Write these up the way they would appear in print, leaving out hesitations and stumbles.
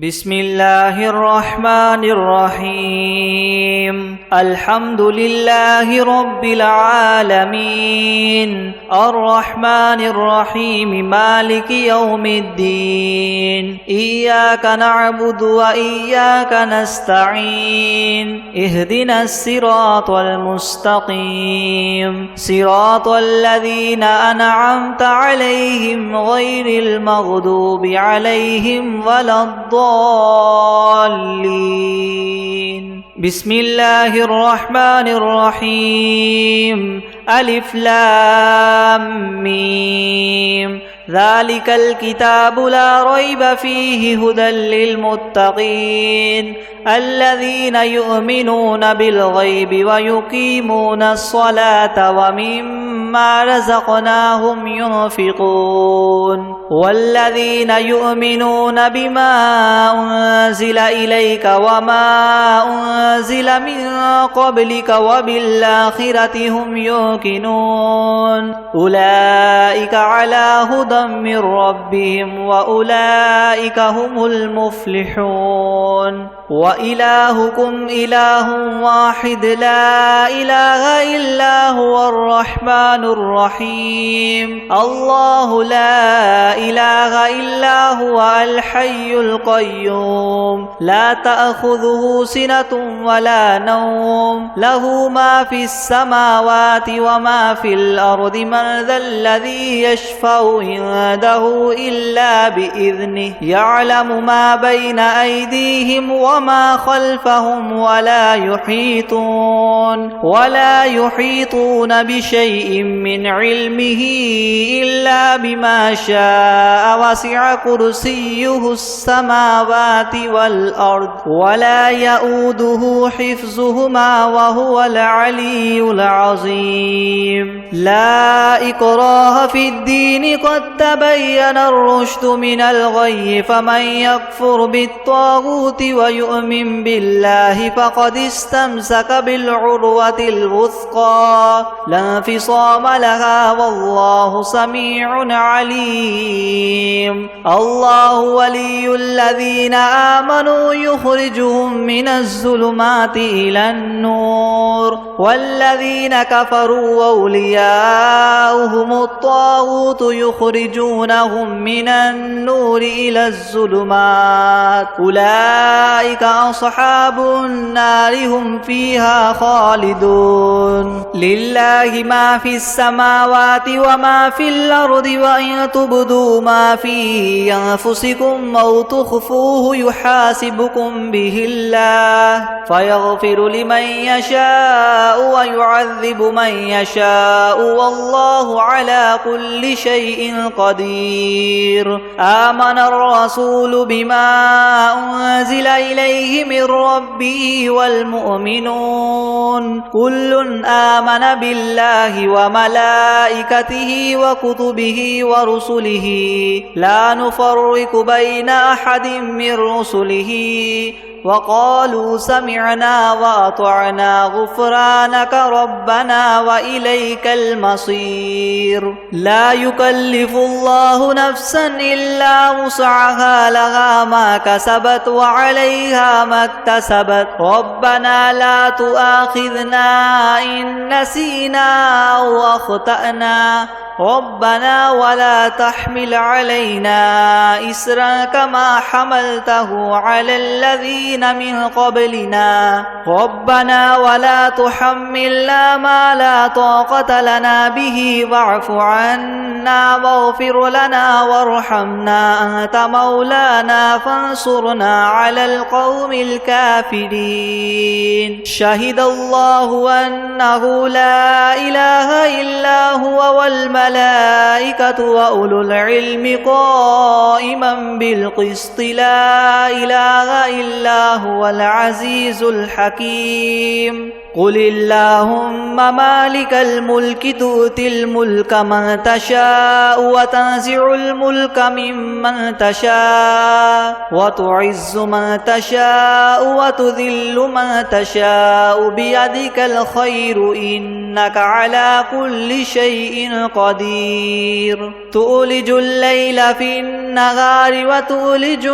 بسم الله الرحمن الرحيم الحمد لله رب العالمين الرحمن الرحيم مالك يوم الدين إياك نعبد وإياك نستعين اهدنا الصراط المستقيم صراط الذين أنعمت عليهم غير المغضوب عليهم ولا الضالين. بسم الله الرحمن الرحيم ألف لام ميم ذلك الكتاب لا ريب فيه هدى للمتقين الذين يؤمنون بالغيب ويقيمون الصلاة ومما رزقناهم ينفقون والذين يؤمنون بما أنزل إليك وما أنزل من قبلك وبالآخرة هم يوقنون أولئك على هدى من ربهم وأولئك هم المفلحون وإلهكم إله واحد لا إله إلا هو الرحمن الرحيم الله لا إله إلا هو الحي القيوم لا تأخذه سنة ولا نوم له ما في السماوات وما في الأرض من ذا الذي يشفع عنده إلا بإذنه يعلم ما بين أيديهم وما خلفهم ولا يحيطون بشيء من علمه إلا بما شاء وسع كرسيه السماوات والأرض ولا يؤوده حفظهما وهو العلي العظيم لا إكراه في الدين قد تبين الرشد من الغي فمن يكفر بالطاغوت ويؤمن بالله فقد استمسك بالعروة الوثقى لا انفصام لها والله سميع عليم الله ولي الذين آمنوا يخرجهم من الظلمات إلى النور والذين كفروا أولياؤهم الطاغوت يخرجونهم من النور إلى الظلمات أولئك أصحاب النار هم فيها خالدون لله ما في السماوات وما في الأرض وإن تبدوا ما في أنفسكم أو تخفوه يحاسبكم به الله فيغفر لمن يشاء ويعذب من يشاء والله على كل شيء قدير آمن الرسول بما أنزل إليه من ربه والمؤمنون كل آمن بالله وملائكته وكتبه ورسله لا نفرق بين أحد من رسله وقالوا سمعنا وأطعنا غفرانك ربنا وإليك المصير لا يكلف الله نفسا إلا وسعها لها ما كسبت وعليها ما اكتسبت ربنا لا تؤاخذنا إن نسينا أو أخطأنا ربنا ولا تحمل علينا إسرا كما حملته على الذين من قبلنا ربنا ولا تحملنا ما لا طاقة لنا به واعف عنا واغفر لنا وارحمنا أنت مولانا فانصرنا على القوم الكافرين شهد الله أنه لا إله إلا هو والملائكة وأولو العلم قائما بالقسط لا إله إلا هو العزيز الحكيم قل اللهم مالك الملك تؤتي الملك من تشاء وتنزع الملك ممن تشاء وتعز من تشاء وتذل من تشاء بيدك الخير إنك على كل شيء قدير تولج الليل في النهار وتولج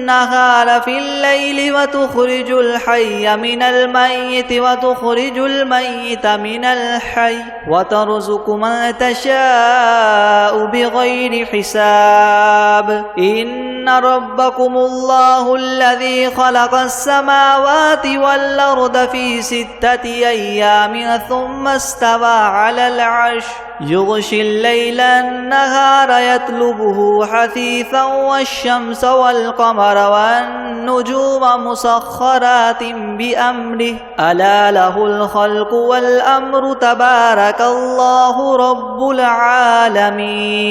النهار في الليل وتخرج الحي من الميت وتخرج الميت من الحي وترزق من تشاء بغير حساب إن ربكم الله الذي خلق السماوات والأرض في 6 أيام ثم استوى على العرش يغشي الليل النهار يطلبه حثيثا والشمس والقمر والنجوم مسخرات بأمره ألا له الخلق والأمر تبارك الله رب العالمين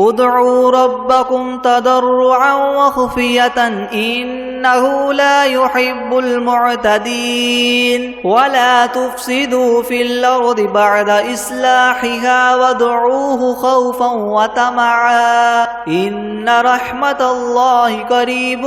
ادعوا ربكم تضرعا وخفية إنه لا يحب المعتدين ولا تفسدوا في الأرض بعد إصلاحها وادعوه خوفا وطمعا إن رحمة الله قريب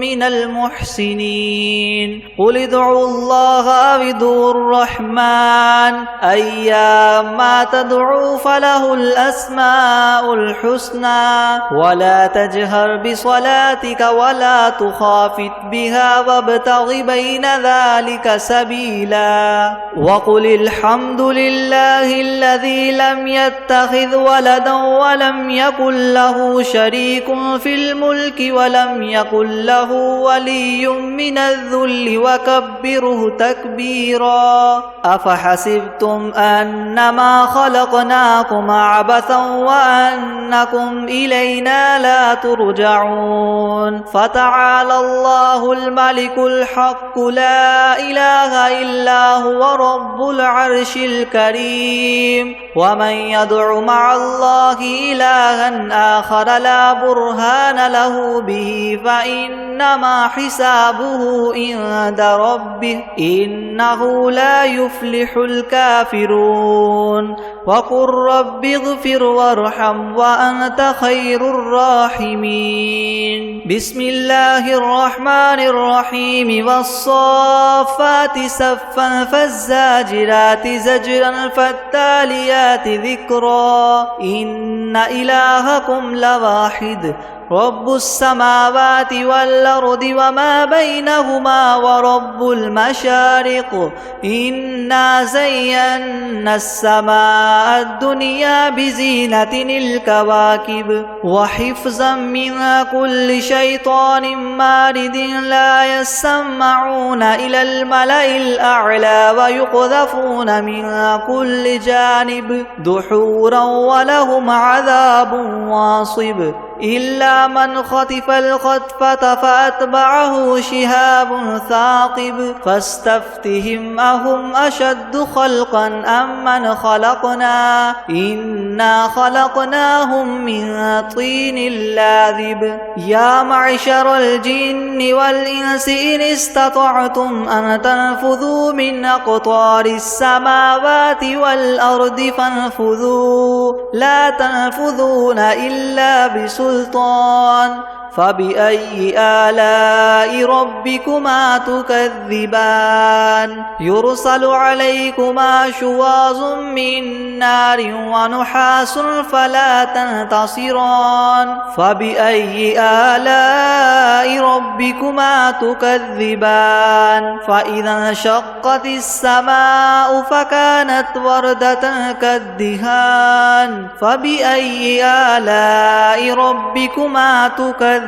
من المحسنين قل ادعوا الله أو ادعوا الرحمن أيما تدعوا فله الأسماء الحسنى ولا تجهر بصلاتك ولا تخافت بها وابتغ بين ذلك سبيلا وقل الحمد لله الذي لم يتخذ ولدا ولم يكن له شريك في الملك ولم يكن له ولي من الذل وكبره تكبيرا أفحسبتم أنما خلقناكم عبثا وأنكم إلينا لا ترجعون فتعالى الله الملك الحق لا إله إلا هو رب العرش الكريم ومن يدع مع الله إلها آخر لا برهان له به فإنما حسابه عند ربه إنه لا يفلح الكافرون وقل رب اغفر وارحم وأنت خير الراحمين بسم الله الرحمن الرحيم والصافات صفا فالزاجرات زجرا فالتاليات ذكرا إن إلهكم لواحد رب السماوات والأرض وما بينهما ورب المشارق إنا زينا السماء الدنيا بزينة الكواكب وحفظا من كل شيطان مارد لا يسمعون إلى الملأ الأعلى ويقذفون من كل جانب دحورا ولهم عذاب واصب إلا من خطف الخطفة فأتبعه شهاب ثاقب فاستفتهم أهم أشد خلقا أم من خلقنا إنا خلقناهم من طين لاذب يا معشر الجن والإنس إن استطعتم أن تنفذوا من أقطار السماوات والأرض فانفذوا لا تنفذون إلا بسلطان فبأي آلاء ربكما تكذبان يرسل عليكما شواظ من نار ونحاس فلا تنتصران فبأي آلاء ربكما تكذبان فإذا انشقت السماء فكانت وردة كالدهان فبأي آلاء ربكما تكذبان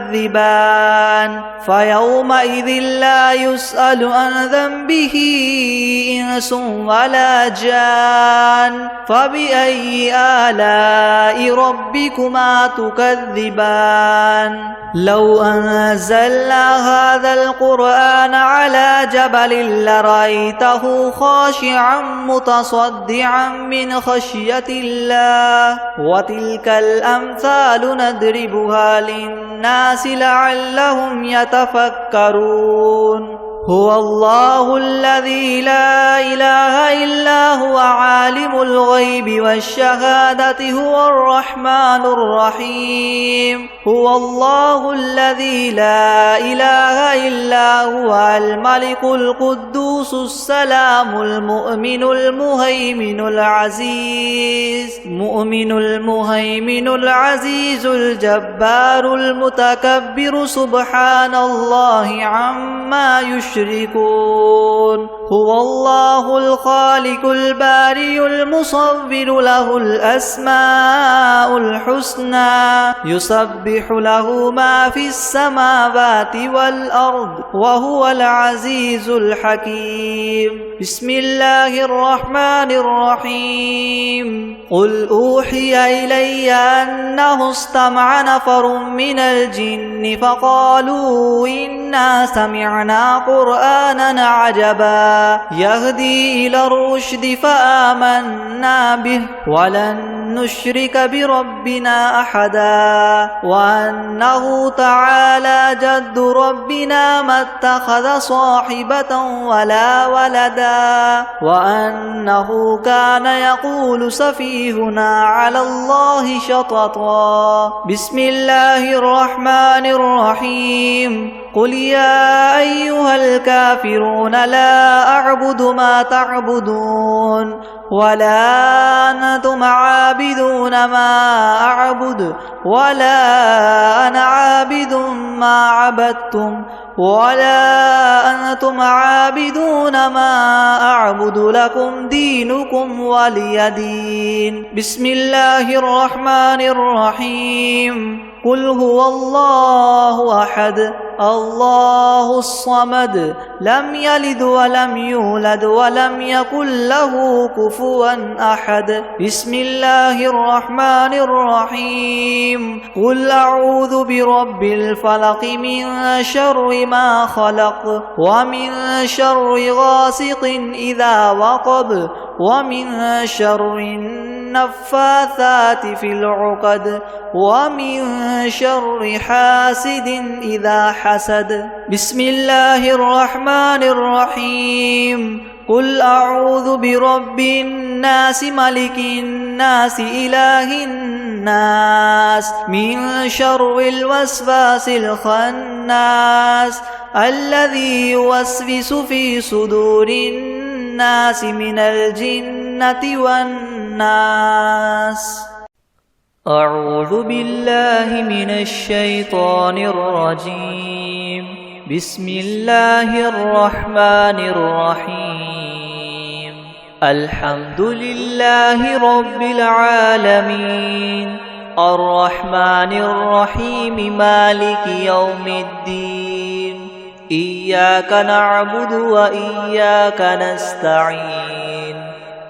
فيومئذ لا يسأل عن ذنبه إنس ولا جان فبأي آلاء ربكما تكذبان لو أنزلنا هذا القرآن على جبل لرأيته خاشعا متصدعا من خشية الله وتلك الأمثال نضربها للناس لعلهم يتفكرون هو الله الذي لا إله إلا هو عالم الغيب والشهادة هو الرحمن الرحيم هو الله الذي لا إله إلا هو الملك القدوس السلام المؤمن المهيمن العزيز الجبار المتكبر سبحان الله عما يشركون هو الله الخالق البارئ المصور له الأسماء الحسنى يسبح له ما في السماوات والأرض وهو العزيز الحكيم بسم الله الرحمن الرحيم قل أوحي إلي أنه استمع نفر من الجن فقالوا إنا سمعنا قرآنا عجبا يهدي إلى الرشد فآمنا به ولن نشرك بربنا أحدا وأنه تعالى جد ربنا ما اتخذ صاحبة ولا ولدا وأنه كان يقول سفيهنا على الله شططا بسم الله الرحمن الرحيم قل يا أيها الكافرون لا أعبد ما تعبدون ولا أنتم عابدون ما أعبد ولا أنا عابد ما عبدتم ولا أنتم عابدون ما أعبد لكم دينكم ولي دين بسم الله الرحمن الرحيم قل هو الله أحد الله الصمد لم يلد ولم يولد ولم يكن له كفوا أحد بسم الله الرحمن الرحيم قل أعوذ برب الفلق من شر ما خلق ومن شر غاسق إذا وقب ومن شر النفاثات في العقد ومن شر حاسد إذا حسد بسم الله الرحمن الرحيم قل أعوذ برب الناس ملك الناس إله الناس من شر الوسواس الخناس الذي يوسوس في صدور الناس من الجنة والناس أعوذ بالله من الشيطان الرجيم بسم الله الرحمن الرحيم الحمد لله رب العالمين الرحمن الرحيم مالك يوم الدين إياك نعبد وإياك نستعين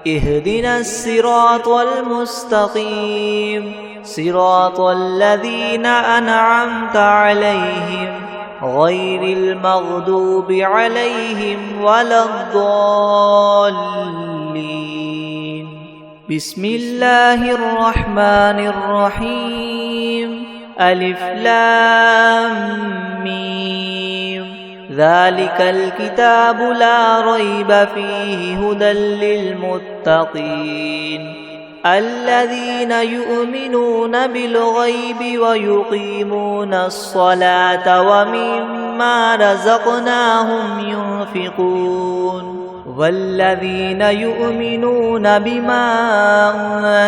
اهدنا الصراط المستقيم صراط الذين أنعمت عليهم غير المغضوب عليهم ولا الضالين بسم الله الرحمن الرحيم ألف لام ميم ذلك الكتاب لا ريب فيه هدى للمتقين الذين يؤمنون بالغيب ويقيمون الصلاة ومما رزقناهم ينفقون والذين يؤمنون بما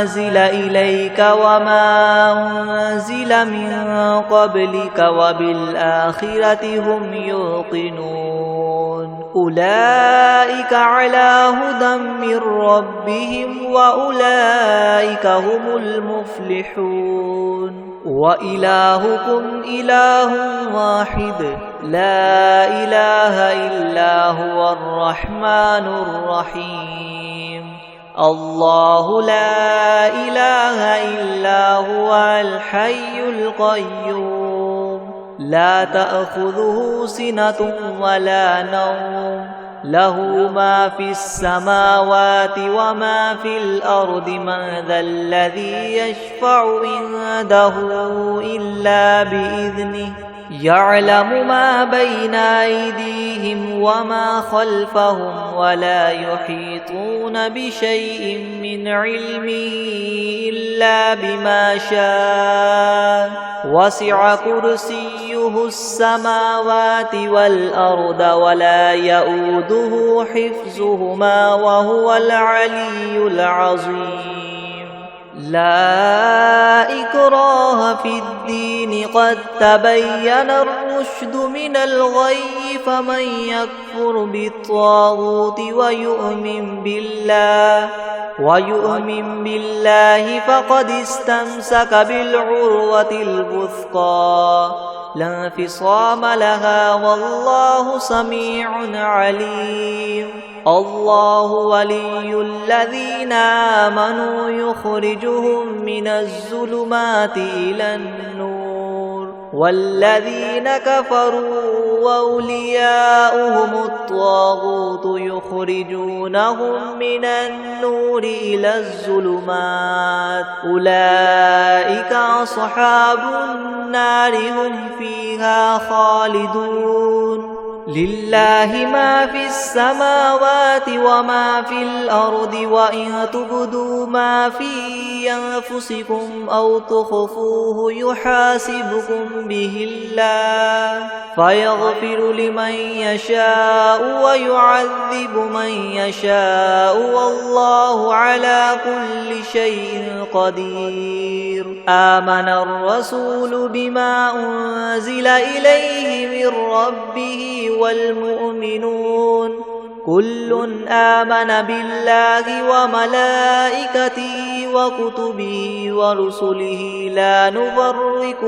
أنزل إليك وما أنزل من قبلك وبالآخرة هم يوقنون أولئك على هدى من ربهم وأولئك هم المفلحون وإلهكم إله واحد لا إله إلا هو الرحمن الرحيم الله لا إله إلا هو الحي القيوم لا تأخذه سنة ولا نوم له ما في السماوات وما في الأرض من ذا الذي يشفع عنده إلا بإذنه يعلم ما بين أيديهم وما خلفهم ولا يحيطون بشيء من علمه إلا بما شاء وسع كرسيه السماوات والأرض ولا يؤوده حفظهما وهو العلي العظيم لا إكراه في الدين قد تبين الرشد من الغي فمن يكفر بالطاغوت ويؤمن بالله فقد استمسك بالعروة الوثقى لا انفصام لها والله سميع عليم الله ولي الذين آمنوا يخرجهم من الظلمات إلى النور والذين كفروا وأولياؤهم الطاغوت يخرجونهم من النور إلى الظلمات أولئك أصحاب النار هم فيها خالدون لله ما في السماوات وما في الأرض وإن تبدوا ما في أنفسكم أو تخفوه يحاسبكم به الله فيغفر لمن يشاء ويعذب من يشاء والله على كل شيء قدير آمن الرسول بما أنزل إليه من ربه والمؤمنون كل آمن بالله وملائكته وكتبه ورسله لا نفرق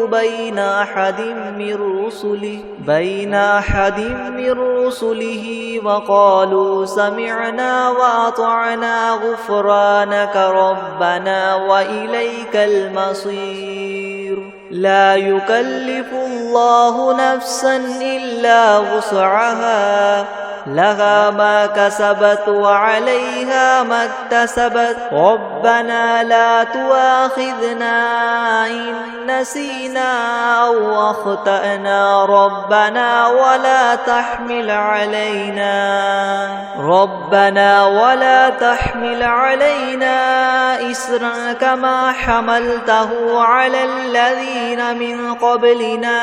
بين أحد من رسله وقالوا سمعنا وأطعنا غفرانك ربنا وإليك المصير لا يكلف الله نفسا إلا وسعها لها ما كسبت وعليها ما اكتسبت ربنا لا تؤاخذنا إن نسينا أو أخطأنا ربنا ولا تحمل علينا إسرا كما حملته على الذين من قبلنا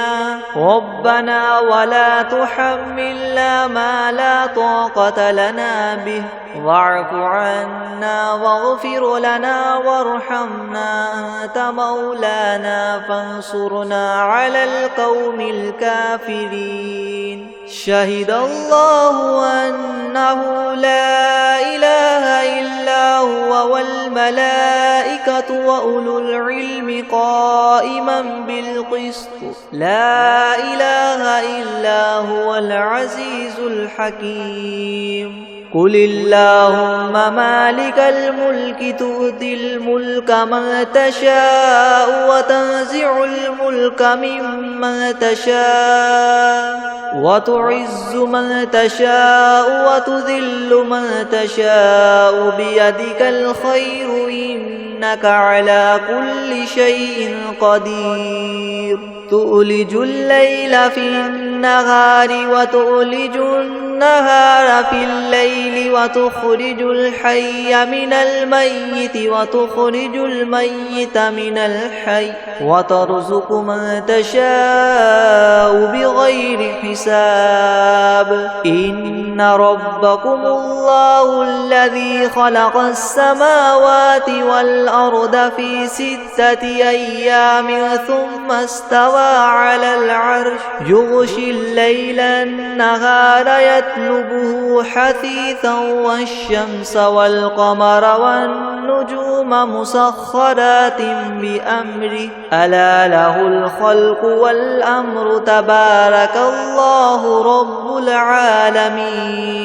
ربنا ولا تحملنا ما لا طاقة لنا به واعف عنا واغفر لنا وارحمنا أنت مولانا فانصرنا على القوم الكافرين شهد الله أنه لا إله إلا هو والملائكة وأولو العلم قائما بالقسط لا إله إلا هو العزيز الحكيم قل اللهم مالك الملك تؤتي الملك من تشاء وتنزع الملك ممن تشاء وتعز من تشاء وتذل من تشاء بيدك الخير إنك على كل شيء قدير تؤلج الليل في النهار وتؤلج النهار في الليل وتخرج الحي من الميت وتخرج الميت من الحي وترزق من تشاء بغير حساب إن ربكم الله الذي خلق السماوات والأرض في 6 أيام ثم استوى على العرش يغشي الليل النهار يطلبه حثيثا والشمس والقمر والنجوم مسخرات بأمره ألا له الخلق والأمر تبارك الله رب العالمين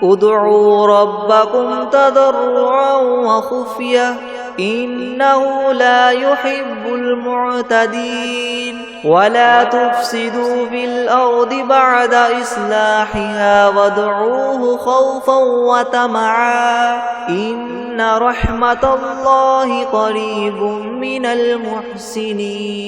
ادعوا ربكم تضرعا وخفية إنه لا يحب المعتدين ولا تفسدوا في الأرض بعد إصلاحها وادعوه خوفا وطمعا إن رحمة الله قريب من المحسنين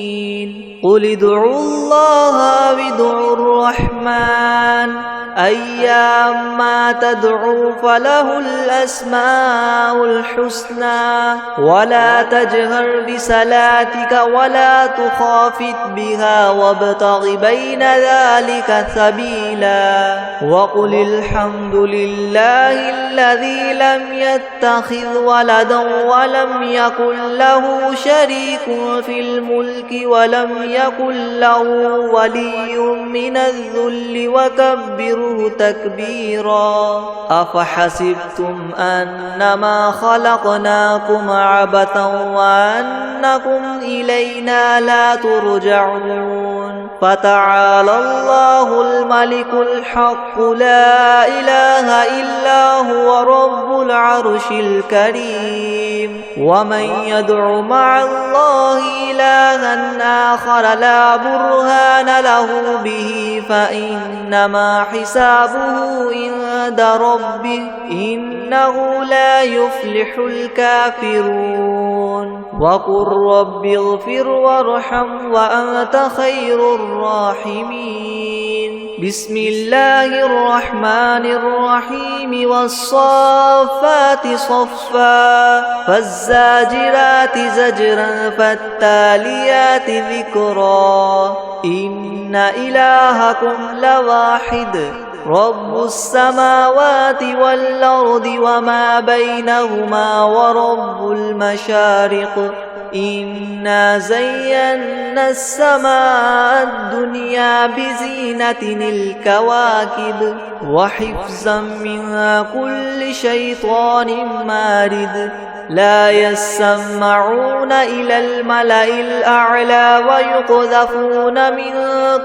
قل ادعوا الله أو ادعوا الرحمن أيما تدعوا فله الأسماء الحسنى ولا تجهر بصلاتك ولا تخافت بها وابتغ بين ذلك سبيلا وقل الحمد لله الذي لم يتخذ ولدا ولم يكن له شريك في الملك ولم يكن له ولي من الذل وكبره تكبيرا أفحسبتم أنما خلقناكم عبثا وأنكم إلينا لا ترجعون فتعالى الله الملك الحق لا إله إلا هو رب العرش الكريم ومن يدع مع الله إلها آخر لا برهان له به فإنما حسابه عند ربه إنه لا يفلح الكافرون وقل رب اغفر وارحم وأنت خير الراحمين بسم الله الرحمن الرحيم والصافات صفا فالزاجرات زجرا فالتاليات ذكرا إن إلهكم لواحد رب السماوات والأرض وما بينهما ورب المشارق إنا زينا السماء الدنيا بزينة الكواكب وحفظا من كل شيطان مارد لا يسمعون إلى الملأ الأعلى ويقذفون من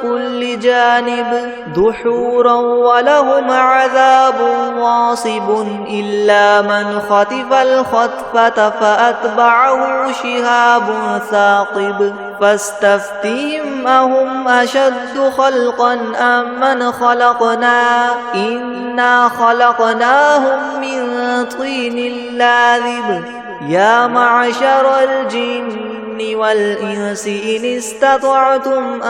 كل جانب دحورا ولهم عذاب واصب إلا من خطف الخطفة فأتبعه شهاب ثاقب فاستفتهم أهم أشد خلقا أم من خلقنا إنا خلقناهم من طين لاذب يا معشر الجن والإنس إن استطعتم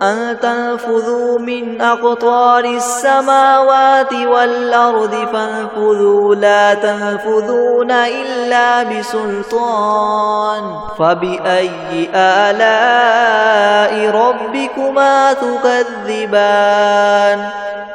أن تنفذوا من أقطار السماوات والأرض فانفذوا لا تنفذون إلا بسلطان فبأي آلاء ربكما تكذبان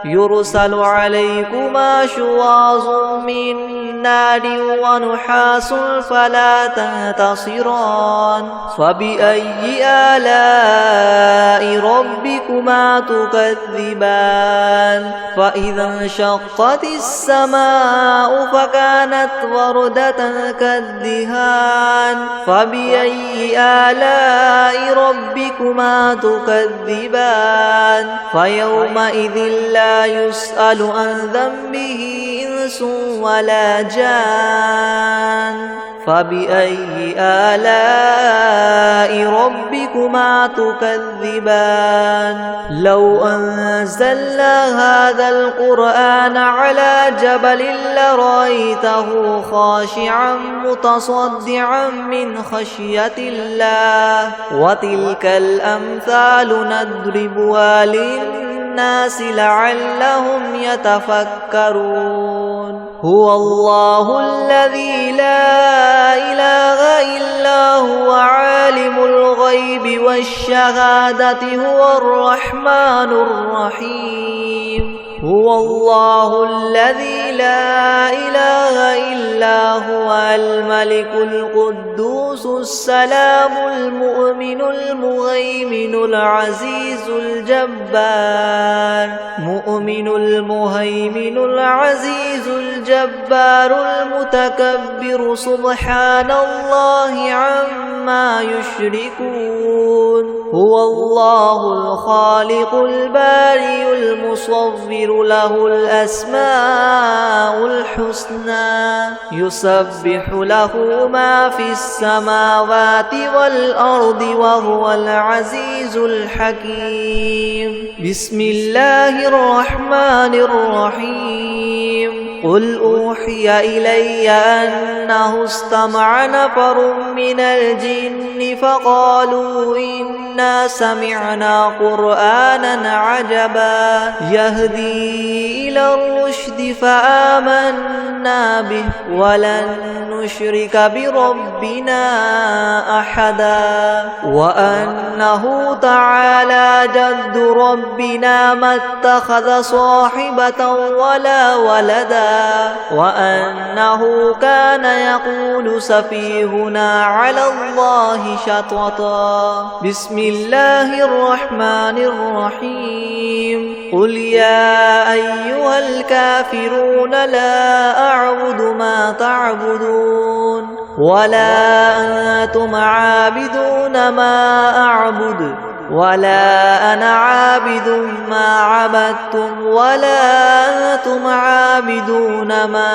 يرسل عليكما شواظ من نار ونحاس فلا تنتصران فبأي آلاء ربكما تكذبان فإذا انشقت السماء فكانت وردة كالدهان فبأي آلاء ربكما تكذبان فيومئذ لا يسأل عن ذنبه إنس ولا جان فبأي آلاء ربكما تكذبان لو أنزلنا هذا القرآن على جبل لرأيته خاشعا متصدعا من خشية الله وتلك الأمثال نضربها للناس لعلهم يتفكرون هو الله الذي لا إله إلا هو عالم الغيب والشهادة هو الرحمن الرحيم هو الله الذي لا إله إلا هو الملك القدوس السلام المؤمن المهيمن العزيز الجبار مؤمن المهيمن العزيز الجبار المتكبر سبحان الله عما يشركون هو الله الخالق البارئ المصور له الأسماء الحسنى يسبح له ما في السماوات والأرض وهو العزيز الحكيم بسم الله الرحمن الرحيم قل أوحي إلي أنه استمع نفر من الجن فقالوا إنا سمعنا قرآنا عجبا يهدي إلى الرشد فآمنا به ولن نشرك بربنا أحدا وأنه تعالى جد ربنا ما اتخذ صاحبة ولا ولدا وأنه كان يقول سفيهنا على الله شططا بسم الله الرحمن الرحيم قل يا أيها الكافرون لا أعبد ما تعبدون ولا أنتم عابدون ما أعبد ولا أنا عابد ما عبدتم ولا أنتم عابدون ما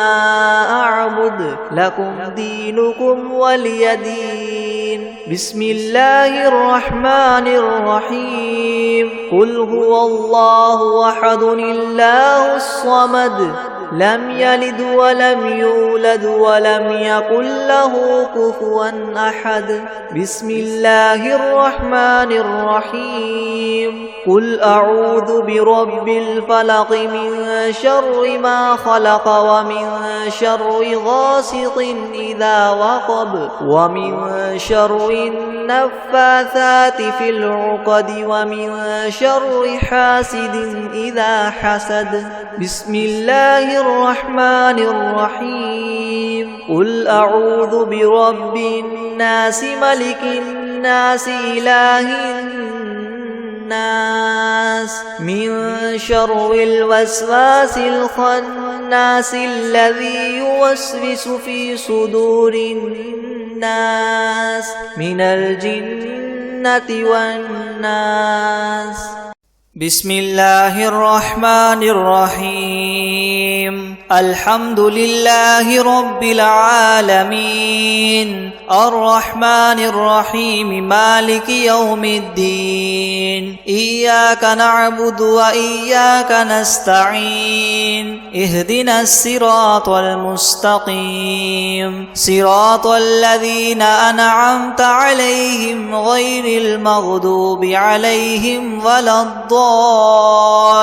أعبد لكم دينكم ولي دين بسم الله الرحمن الرحيم قل هو الله أحد الله الصمد لم يلد ولم يولد ولم يكن له كفوا أحد بسم الله الرحمن الرحيم قل أعوذ برب الفلق من شر ما خلق ومن شر غاسق إذا وقب ومن شر النفاثات في العقد ومن شر حاسد إذا حسد بسم الله الرحمن الرحيم قل أعوذ برب الناس ملك الناس إله الناس من شر الوسواس الخناس الذي يوسوس في صدور الناس من الجنة والناس بسم الله الرحمن الرحيم الحمد لله رب العالمين الرحمن الرحيم مالك يوم الدين إياك نعبد وإياك نستعين اهدنا الصراط المستقيم صراط الذين أنعمت عليهم غير المغضوب عليهم ولا الضالين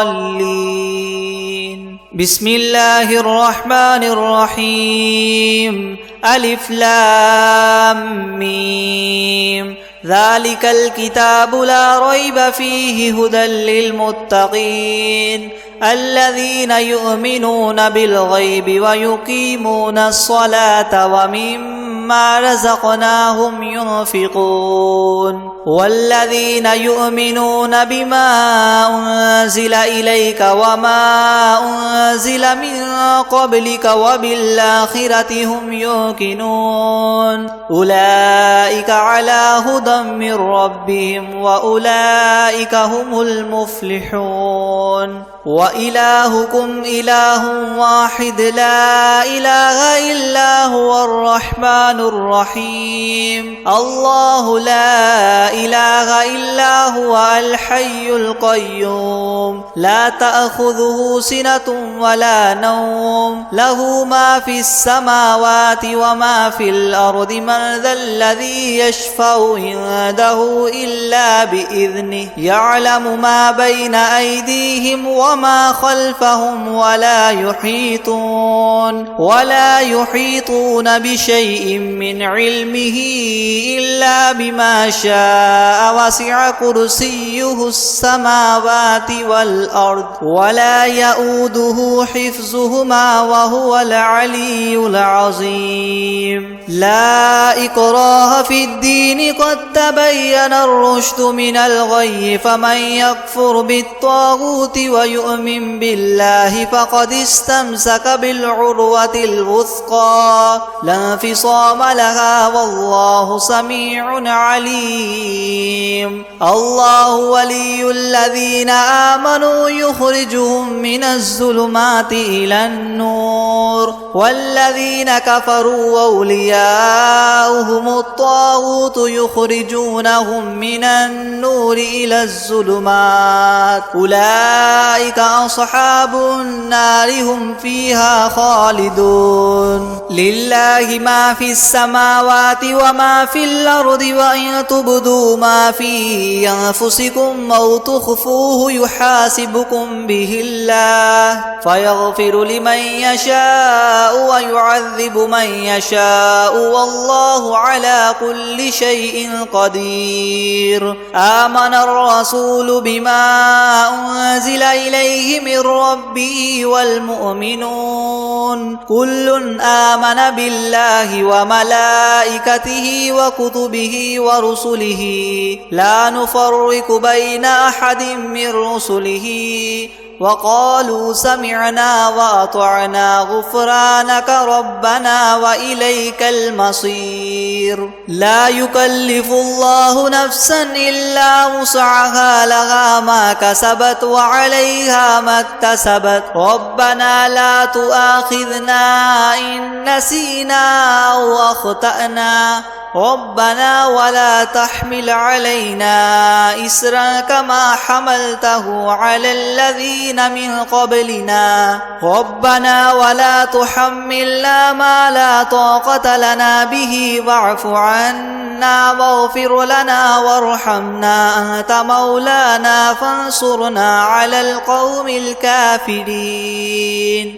بسم الله الرحمن الرحيم ألف لام ميم ذلك الكتاب لا ريب فيه هدى للمتقين الذين يؤمنون بالغيب ويقيمون الصلاة ومما رزقناهم ينفقون والذين يؤمنون بما أنزل إليك وما أنزل من قبلك وبالآخرة هم يوقنون أولئك على هدى من ربهم وأولئك هم المفلحون وإلهكم إله واحد لا إله إلا هو الرحمن الرحيم الله لا إله إلا هو الحي القيوم لا تأخذه سنة ولا نوم له ما في السماوات وما في الأرض من ذا الذي يشفع عنده إلا بإذنه يعلم ما بين أيديهم وما خلفهم ولا يحيطون بشيء من علمه إلا بما شاء وسع كرسيه السماوات والأرض ولا يؤوده حفظهما وهو العلي العظيم لا إكراه في الدين قد تبين الرشد من الغي فمن يكفر بالطاغوت ويؤمن بالله فقد استمسك بالعروة الوثقى لا انفصام لها والله سميع عليم حكيم الله ولي الذين آمنوا يخرجهم من الظلمات إلى النور والذين كفروا أولياؤهم الطاغوت يخرجونهم من النور إلى الظلمات أولئك أصحاب النار هم فيها خالدون لله ما في السماوات وما في الأرض وإن تبدوا ما في أنفسكم أو تخفوه يحاسبكم به الله فيغفر لمن يشاء ويعذب من يشاء والله على كل شيء قدير آمن الرسول بما أنزل إليه من ربه والمؤمنون كل آمن بالله وملائكته وكتبه ورسله لا نفرق بين أحد من رسله وقالوا سمعنا وأطعنا غفرانك ربنا وإليك المصير لا يكلف الله نفسا إلا وسعها لها ما كسبت وعليها ما اكتسبت ربنا لا تؤاخذنا إن نسينا أو أخطأنا ربنا ولا تحمل علينا إسرا كما حملته على الذين من قبلنا ربنا ولا تحملنا ما لا طاقة لنا به واعف عنا واغفر لنا وارحمنا أنت مولانا فانصرنا على القوم الكافرين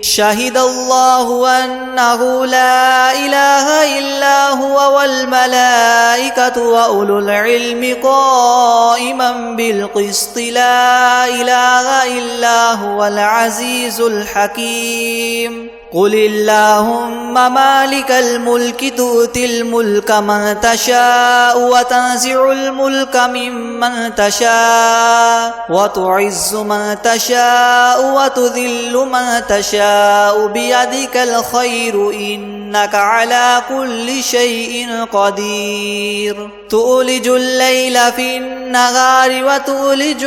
شهد الله أنه لا إله إلا هو والملائكة وأولو العلم قائما بالقسط لا إله إلا هو العزيز الحكيم قل اللهم مالك الملك تؤتي الملك من تشاء وتنزع الملك ممن تشاء وتعز من تشاء وتذل من تشاء بيدك الخير إنك على كل شيء قدير تولج الليل في النهار وتولج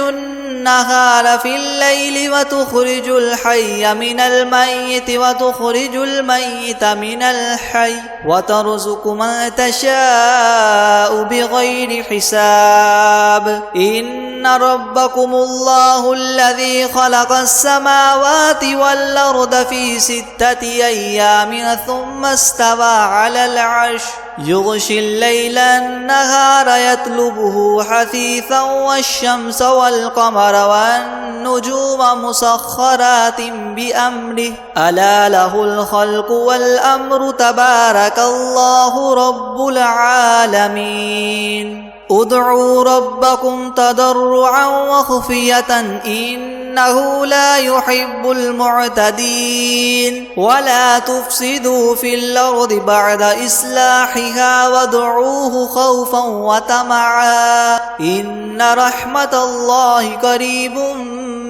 النهار في الليل وتخرج الحي من الميت وتخرج الميت من الحي وترزق من تشاء بغير حساب إن ربكم الله الذي خلق السماوات والأرض في 6 أيام ثم استوى على العرش يغشي الليل النهار يطلبه حثيثا والشمس والقمر والنجوم مسخرات بأمره ألا له الخلق والأمر تبارك الله رب العالمين ادعوا ربكم تضرعا وخفية إنه لا يحب المعتدين ولا تفسدوا في الأرض بعد إصلاحها وادعوه خوفا وطمعا إن رحمة الله قريب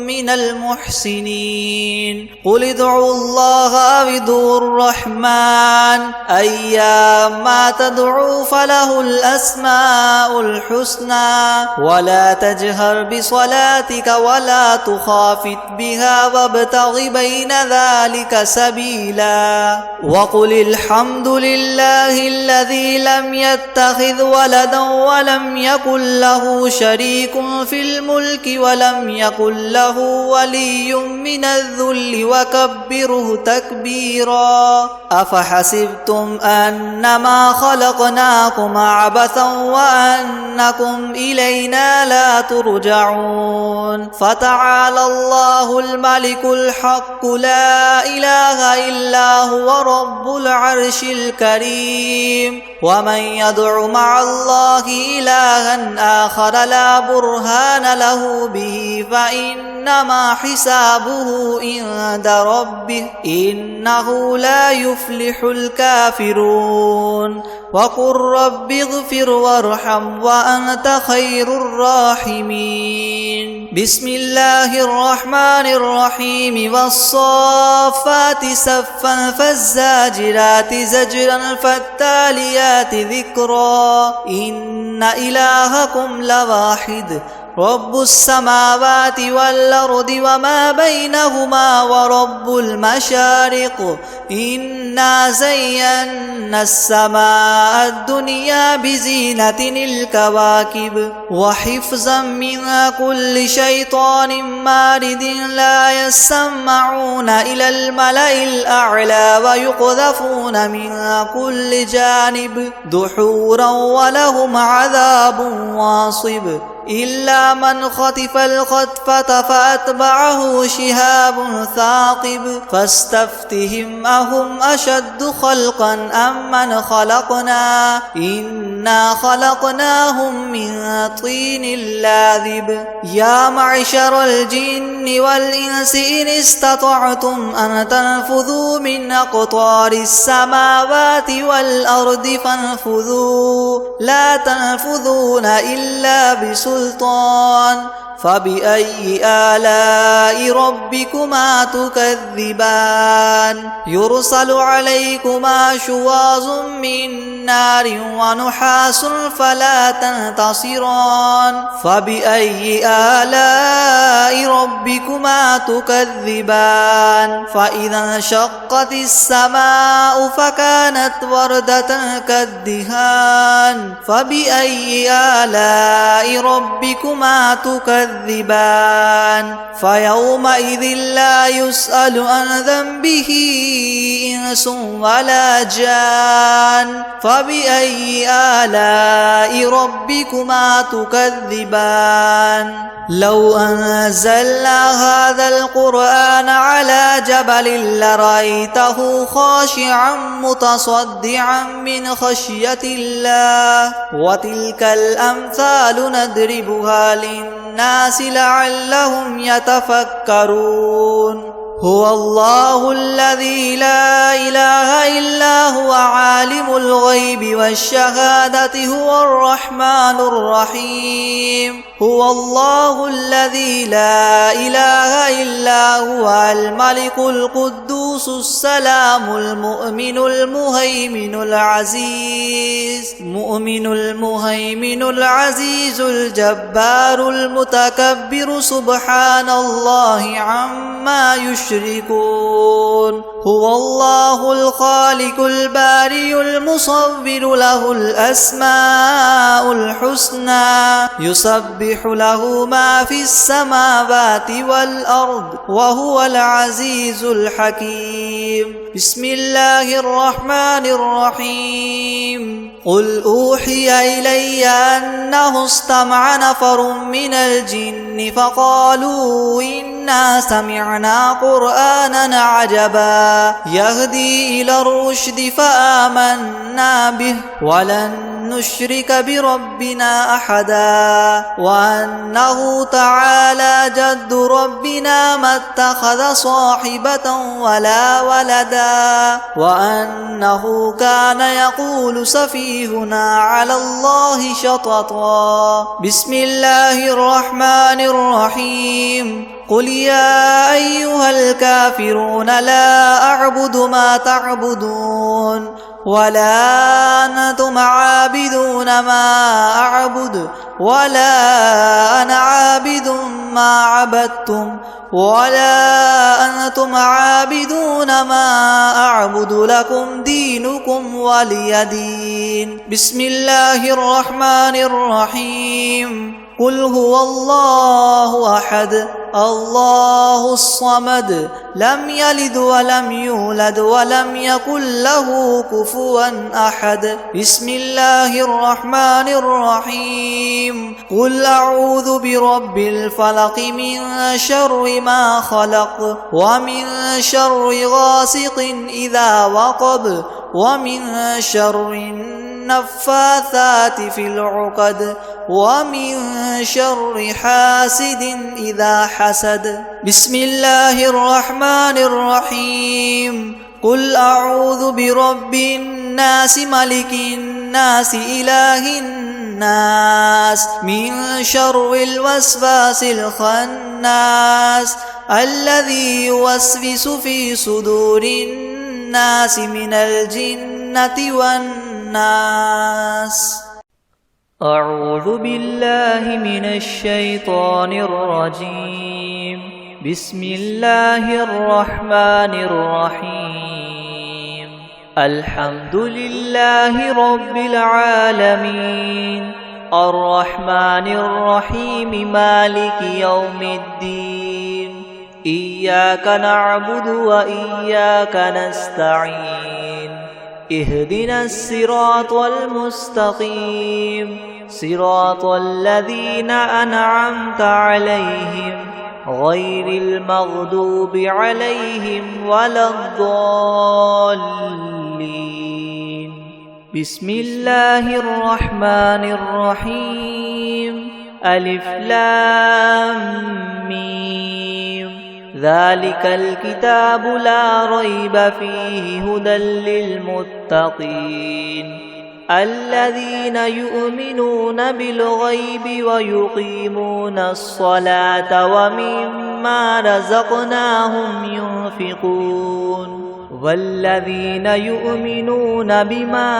من المحسنين قل ادعوا الله أو ادعوا الرحمن أيما تدعوا فله الأسماء الحسنى ولا تجهر بصلاتك ولا تخافت بها وابتغ بين ذلك سبيلا وقل الحمد لله الذي لم يتخذ ولدا ولم يكن له شريك في الملك ولم يكن له ولي من الذل وكبره تكبيرا أفحسبتم أنما خلقناكم عبثا وأنكم إلينا لا ترجعون فتعالى الله الملك الحق لا إله إلا هو رب العرش الكريم ومن يدع مع الله إلها آخر لا برهان له به فإنما حسابه عند ربه إنه لا يفلح الكافرون وقل رب اغفر وارحم وأنت خير الراحمين بسم الله الرحمن الرحيم والصافات صفا فالزاجرات زجرا فالتاليات الآيات ذكرا إن إلهكم لواحد رب السماوات والأرض وما بينهما ورب المشارق إنا زينا السماء الدنيا بزينة الكواكب وحفظا من كل شيطان مارد لا يسمعون إلى الملأ الأعلى ويقذفون من كل جانب دحورا ولهم عذاب واصب إلا من خطف الخطفة فأتبعه شهاب ثاقب فاستفتهم أهم أشد خلقا أم من خلقنا إنا خلقناهم من طين لاذب يا معشر الجن والإنس إن استطعتم أن تنفذوا من أقطار السماوات والأرض فانفذوا لا تنفذون إلا بسلطان فبأي آلاء ربكما تكذبان يرسل عليكما شواظ من نار ونحاس فلا تنتصران فبأي آلاء ربكما تكذبان فإذا انشقت السماء فكانت وردة كالدهان فبأي آلاء ربكما تكذبان فيومئذ لا يسأل عن ذنبه إنس ولا جان فبأي آلاء ربكما تكذبان لو أنزلنا هذا القرآن على جبل لرأيته خاشعا متصدعا من خشية الله وتلك الأمثال نضربها للناس لعلهم يتفكرون هو الله الذي لا إله إلا هو عالم الغيب والشهادة هو الرحمن الرحيم هو الله الذي لا إله إلا هو الملك القدوس السلام المؤمن المهيمن العزيز الجبار المتكبر سبحان الله عما يشركون هو الله الخالق البارئ المصور له الأسماء الحسنى يسبح له ما في السماوات والأرض وهو العزيز الحكيم بسم الله الرحمن الرحيم قل أوحي إلي أنه استمع نفر من الجن فقالوا إنا سمعنا قرآنا عجبا يهدي إلى الرشد فآمنا به ولن نشرك بربنا أحدا وأنه تعالى جد ربنا ما اتخذ صاحبة ولا ولدا وأنه كان يقول سفيهنا على الله شططا بسم الله الرحمن الرحيم قل يا أيها الكافرون لا أعبد ما تعبدون ولا أنتم عابدون ما أعبد ولا أنا عابد ما عبدتم ولا أنتم عابدون ما أعبد لكم دينكم ولي دين بسم الله الرحمن الرحيم قل هو الله أحد الله الصمد لم يلد ولم يولد ولم يكن له كفوا أحد بسم الله الرحمن الرحيم قل أعوذ برب الفلق من شر ما خلق ومن شر غاسق إذا وقب ومن شر النفاثات في العقد ومن شر حاسد إذا حسد بسم الله الرحمن الرحيم قل أعوذ برب الناس ملك الناس إله الناس من شر الوسواس الخناس الذي يوسوس في صدور الناس من الجنة والناس الناس. أعوذ بالله من الشيطان الرجيم. بسم الله الرحمن الرحيم. الحمد لله رب العالمين الرحمن الرحيم مالك يوم الدين. إياك نعبد وإياك نستعين. اهدنا الصراط المستقيم صراط الذين أنعمت عليهم غير المغضوب عليهم ولا الضالين. بسم الله الرحمن الرحيم. ألف لام ميم. ذلك الكتاب لا ريب فيه هدى للمتقين الذين يؤمنون بالغيب ويقيمون الصلاة ومما رزقناهم ينفقون والذين يؤمنون بما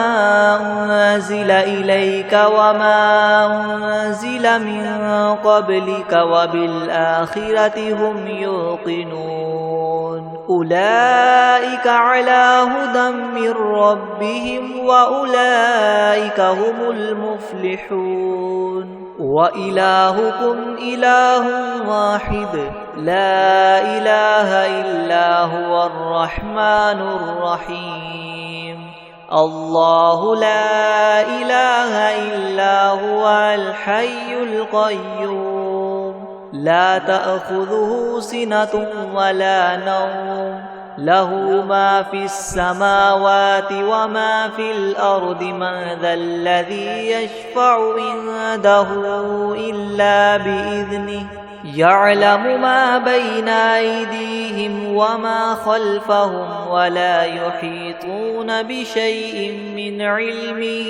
أنزل إليك وما أنزل من قبلك وبالآخرة هم يوقنون أولئك على هدى من ربهم وأولئك هم المفلحون. وإلهكم إله واحد لا إله إلا هو الرحمن الرحيم. الله لا إله إلا هو الحي القيوم لا تأخذه سنة ولا نوم له ما في السماوات وما في الأرض. من ذا الذي يشفع عنده إلا بإذنه يعلم ما بين أيديهم وما خلفهم ولا يحيطون بشيء من علمه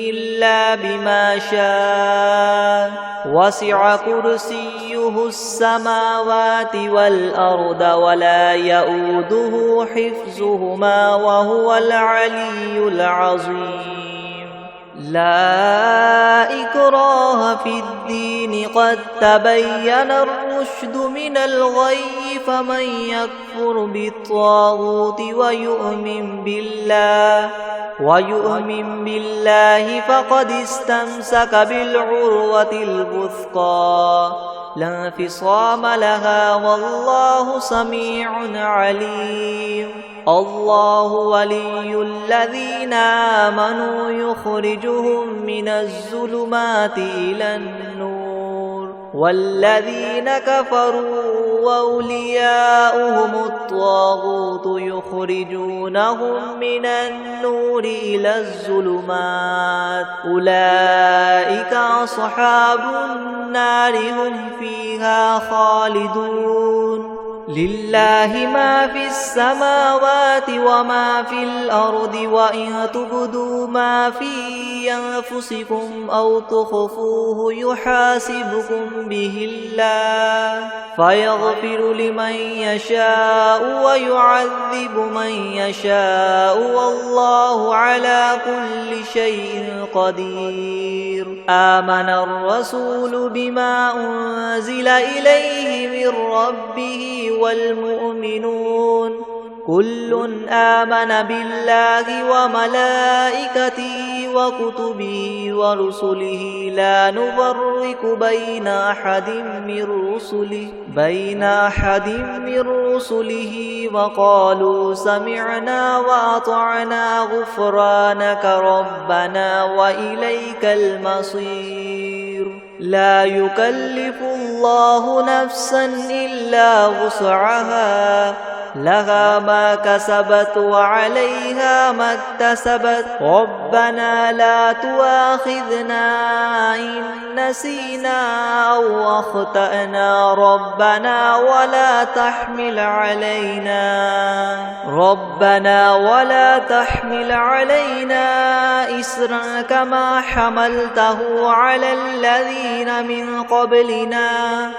إلا بما شاء. وسع كرسيه السماوات والأرض ولا يؤوده حفظهما وهو العلي العظيم. لا إكراه في الدين قد تبين الرشد من الغي فمن يكفر بالطاغوت ويؤمن بالله فقد استمسك بالعروة الوثقى لا انفصام لها والله سميع عليم. الله ولي الذين آمنوا يخرجهم من الظلمات إلى النور والذين كفروا وأولياؤهم الطاغوت يخرجونهم من النور إلى الظلمات أولئك أصحاب النار هم فيها خالدون. لله ما في السماوات وما في الأرض وإن تبدوا ما في أنفسكم أو تخفوه يحاسبكم به الله فيغفر لمن يشاء ويعذب من يشاء والله على كل شيء قدير. آمن الرسول بما أنزل إليه من ربه والمؤمنون كل آمن بالله وملائكته وكتبه ورسله لا نفرق بين أحد من رسله وقالوا سمعنا وأطعنا غفرانك ربنا وإليك المصير. لا يكلف الله نفسا إلا وسعها لها ما كسبت وعليها ما اكتسبت ربنا لا تؤاخذنا إن نسينا أو أخطأنا ربنا ولا تحمل علينا إسرا كما حملته على الذين من قبلنا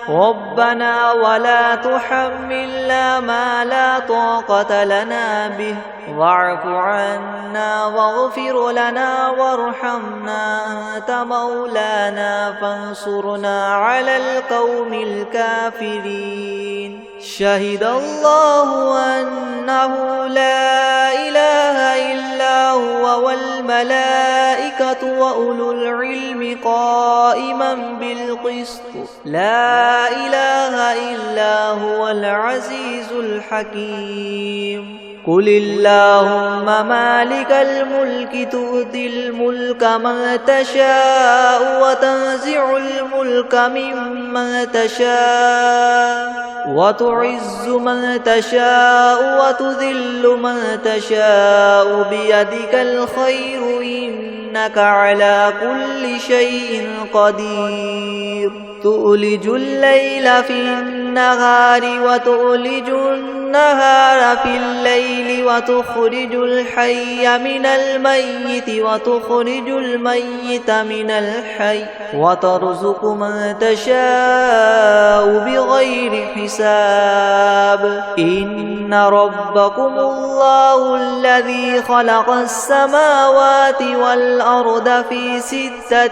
ربنا ولا تحملنا ما لا لا طاقة لنا به واعف عنا واغفر لنا وارحمنا أنت مولانا فانصرنا على القوم الكافرين شهد الله أنه لا إله إلا هو والملائكة وأولو العلم قائما بالقسط لا إله إلا هو العزيز الحكيم قل اللهم مالك الملك تؤتي الملك من تشاء وتنزع الملك ممن تشاء وتعز من تشاء وتذل من تشاء بيدك الخير إنك على كل شيء قدير تؤلج الليل في النهار وتؤلج النهار في الليل وتخرج الحي من الميت وتخرج الميت من الحي وترزق من تشاء بغير حساب إن ربكم الله الذي خلق السماوات والأرض في 6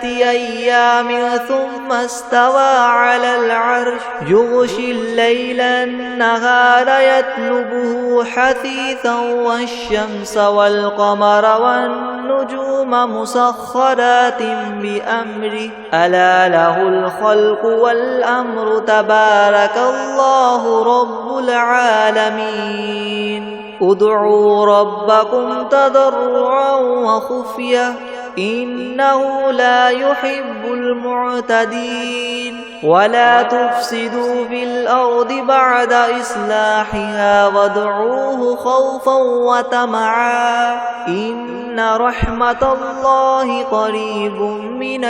أيام ثم استوى على العرش يغشي الليل النهار يطلبه حثيثا والشمس والقمر والنجوم مسخرات بأمره ألا له الخلق والأمر تبارك الله رب العالمين ادعوا ربكم تضرعا وخفية إنه لا يحب المعتدين ولا تفسدوا في الأرض بعد إصلاحها وادعوه خوفا وطمعا إن رحمة الله قريب من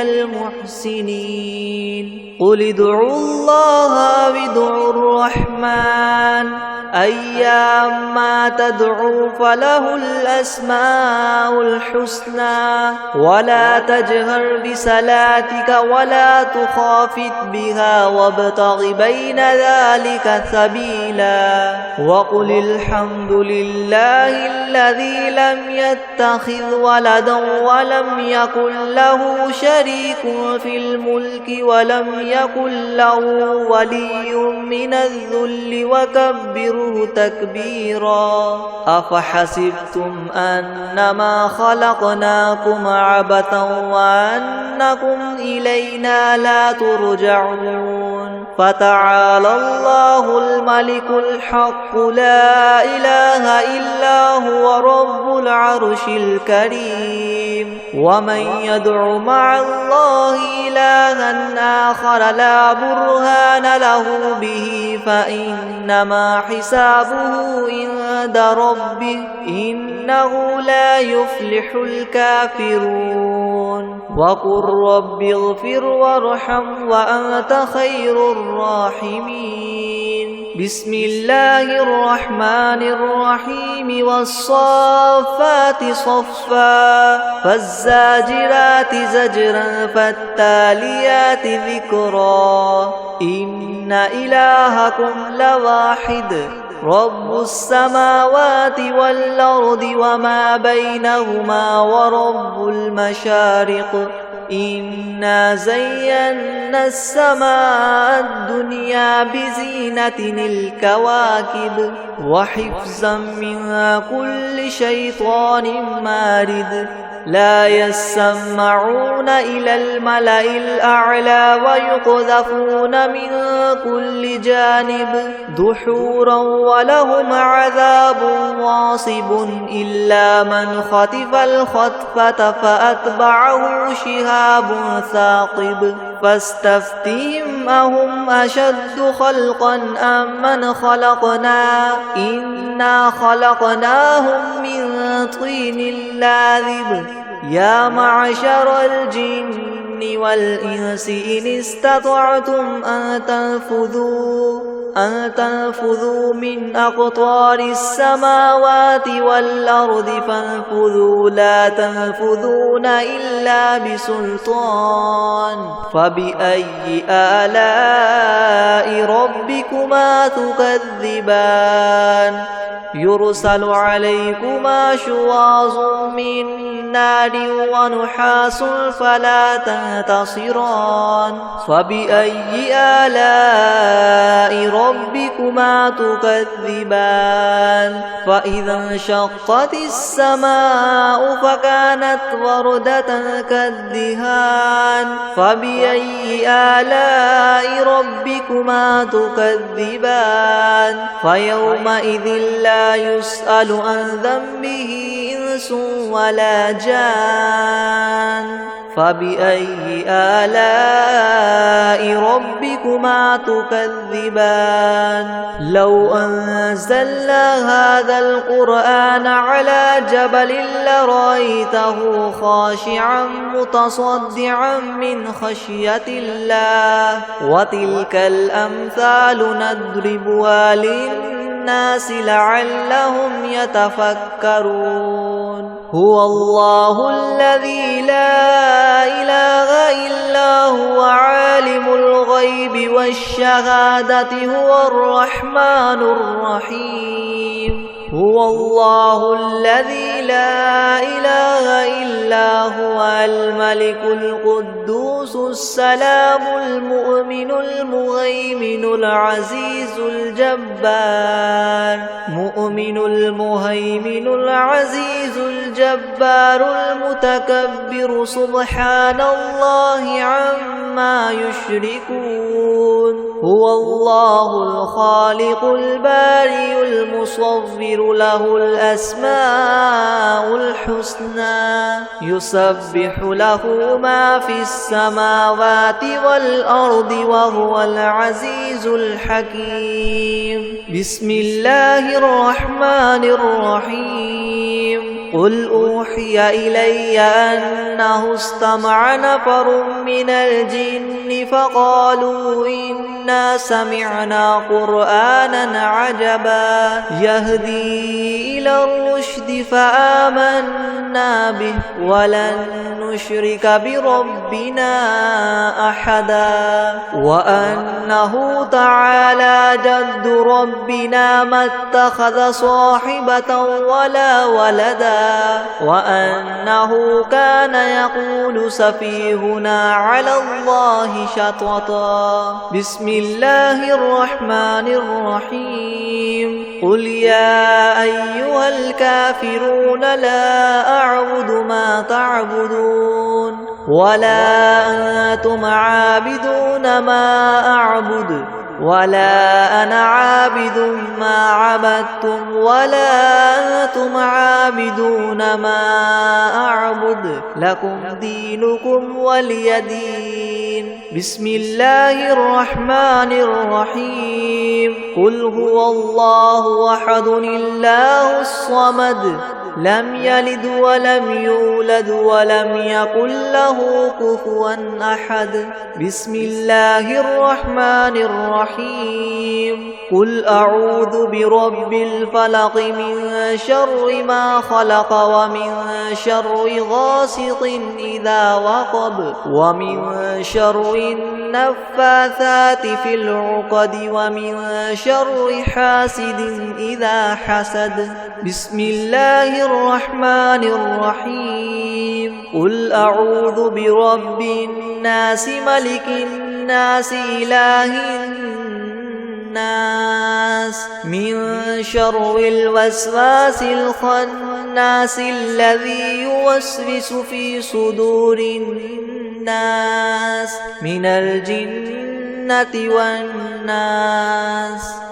المحسنين قل ادعوا الله أو ادعوا الرحمن أيما تدعوا فله الأسماء الحسنى ولا تجهر بصلاتك ولا تخافت بها وابتغ بين ذلك سبيلا وقل الحمد لله الذي لم يتخذ ولدا ولم يكن له شريك في الملك ولم يكن له ولي من الذل وكبره تكبيرا أفحسبتم أنما خلقناكم عبثا وأنكم إلينا لا ترجعون فتعالى الله الملك الحق لا إله إلا هو رب العرش الكريم ومن يدع مع الله إلها آخر لا برهان له به فإنما حسابه عند ربه إنه لا يفلح الكافرون وقل رب اغفر وارحم وأنت خير الراحمين بسم الله الرحمن الرحيم والصافات صفا فالزاجرات زجرا فالتاليات ذكرا إن إلهكم لواحد رب السماوات والأرض وما بينهما ورب المشارق إنا زينا السماء الدنيا بزينة الكواكب وحفظا من كل شيطان مارد لا يسمعون إلى الملأ الأعلى ويقذفون من كل جانب دحورا ولهم عذاب واصب إلا من خطف الخطفة فأتبعه شهاب ثاقب فاستفتهم أهم أشد خلقا أم من خلقنا إنا خلقناهم من طين لاذب يا معشر الجن والإنس إن استطعتم أن تنفذوا من أقطار السماوات والأرض فانفذوا لا تنفذون إلا بسلطان فبأي آلاء ربكما تكذبان يرسل عليكما شواظ من نار ونحاس فلا تنتصران فبأي آلاء ربكما تكذبان فإذا انشقت السماء فكانت وردة كالدهان فبأي آلاء ربكما تكذبان فيومئذ لا يسأل عن ذنبه إنس ولا جان فبأي آلاء ربكما تكذبان لو أنزلنا هذا القرآن على جبل لرأيته خاشعا متصدعا من خشية الله وتلك الأمثال نضربها للناس لعلهم يتفكرون هو الله الذي لا إله إلا هو عالم الغيب والشهادة هو الرحمن الرحيم هو الله الذي لا إله إلا هو الملك القدوس السلام المؤمن المهيمن العزيز الجبار مؤمن المهيمن العزيز الجبار المتكبر سبحان الله عما يشركون هو الله الخالق البارئ المصور له الأسماء الحسنى يسبح له ما في السماوات والأرض وهو العزيز الحكيم بسم الله الرحمن الرحيم قل أوحي إلي أنه استمع نفر من الجن فقالوا إنا سمعنا قرآنا عجبا يهدي إلى الرشد فآمنا به ولن نشرك بربنا أحدا وأنه تعالى جد ربنا ما اتخذ صاحبة ولا ولدا وأنه كان يقول سفيهنا على الله شططا بسم الله الرحمن الرحيم قل يا أيها الكافرون لا أعبد ما تعبدون ولا أنتم عابدون ما أعبد ولا أنا عابد ما عبدتم ولا أنتم عابدون ما أعبد لكم دينكم ولي دين بسم الله الرحمن الرحيم قل هو الله أحد الله الصمد لم يلد ولم يولد ولم يكن له كفوا أحد بسم الله الرحمن الرحيم قل أعوذ برب الفلق من شر ما خلق ومن شر غاسق إذا وقب ومن شر النفاثات في العقد ومن شر حاسد إذا حسد بسم الله الرحمن الرحيم قل أعوذ برب الناس ملك الناس إله الناس من شر الوسواس الخناس الذي يوسوس في صدور الناس من الجنة والناس